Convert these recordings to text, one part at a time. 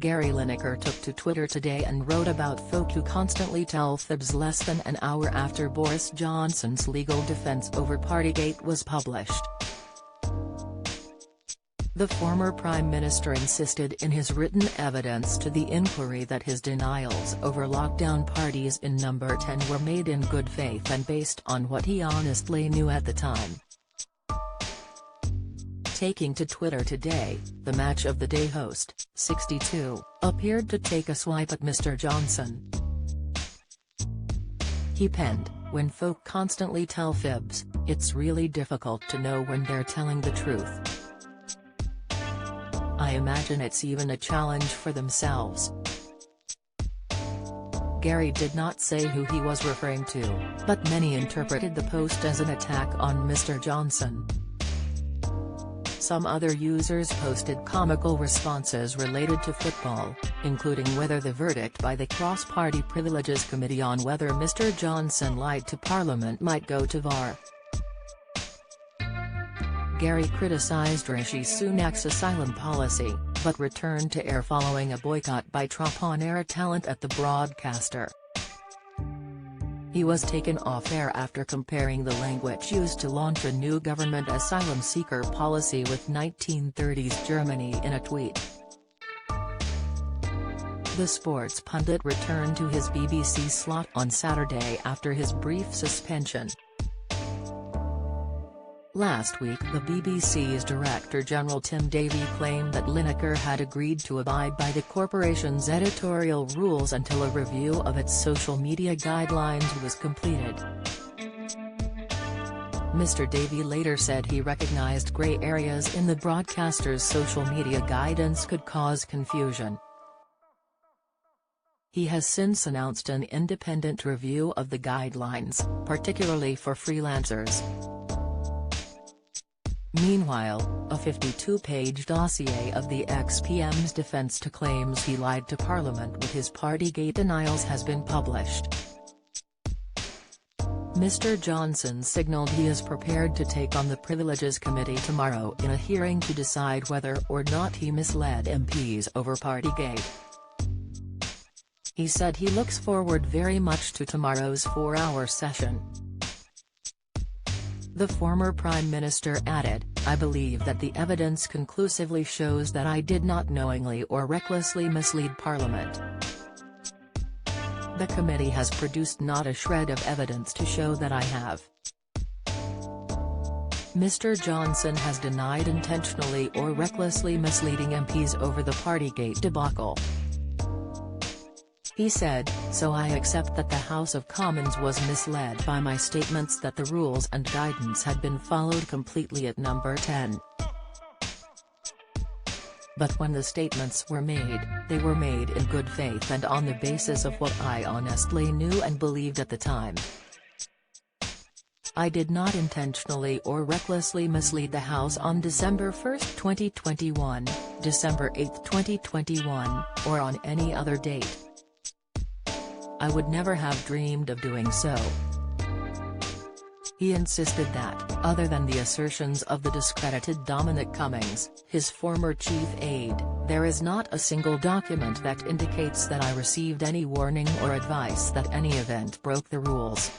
Gary Lineker took to Twitter today and wrote about folk who constantly tell fibs less than an hour after Boris Johnson's legal defense over Partygate was published. The former Prime Minister insisted in his written evidence to the inquiry that his denials over lockdown parties in Number 10 were made in good faith and based on what he honestly knew at the time. Taking to Twitter today, the Match of the Day host, 62, appeared to take a swipe at Mr. Johnson. He penned, "When folk constantly tell fibs, it's really difficult to know when they're telling the truth. I imagine it's even a challenge for themselves." Gary did not say who he was referring to, but many interpreted the post as an attack on Mr. Johnson. Some other users posted comical responses related to football, including whether the verdict by the Cross-Party Privileges Committee on whether Mr. Johnson lied to Parliament might go to VAR. Gary criticised Rishi Sunak's asylum policy, but returned to air following a boycott by Trump on-air talent at the broadcaster. He was taken off air after comparing the language used to launch a new government asylum seeker policy with 1930s Germany in a tweet. The sports pundit returned to his BBC slot on Saturday after his brief suspension. Last week the BBC's Director-General Tim Davie claimed that Lineker had agreed to abide by the corporation's editorial rules until a review of its social media guidelines was completed. Mr. Davie later said he recognized grey areas in the broadcaster's social media guidance could cause confusion. He has since announced an independent review of the guidelines, particularly for freelancers. Meanwhile, a 52-page dossier of the ex-PM's defense to claims he lied to Parliament with his Partygate denials has been published. Mr. Johnson signalled he is prepared to take on the Privileges Committee tomorrow in a hearing to decide whether or not he misled MPs over Partygate. He said he looks forward very much to tomorrow's 4-hour session. The former Prime Minister added, "I believe that the evidence conclusively shows that I did not knowingly or recklessly mislead Parliament. The committee has produced not a shred of evidence to show that I have." Mr. Johnson has denied intentionally or recklessly misleading MPs over the Partygate debacle. He said, "So I accept that the House of Commons was misled by my statements that the rules and guidance had been followed completely at Number 10. But when the statements were made, they were made in good faith and on the basis of what I honestly knew and believed at the time. I did not intentionally or recklessly mislead the House on December 1, 2021, December 8, 2021, or on any other date. I would never have dreamed of doing so." He insisted that, other than the assertions of the discredited Dominic Cummings, his former chief aide, there is not a single document that indicates that I received any warning or advice that any event broke the rules.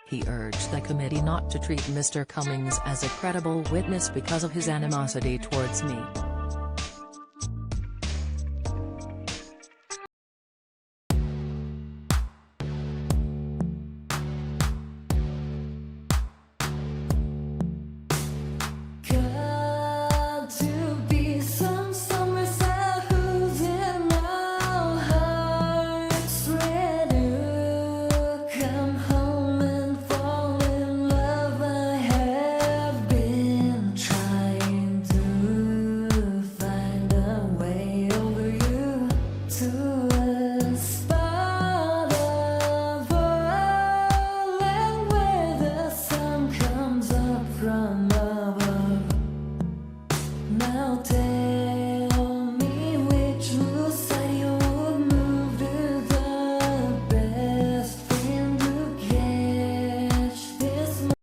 He urged the committee not to treat Mr. Cummings as a credible witness because of his animosity towards me.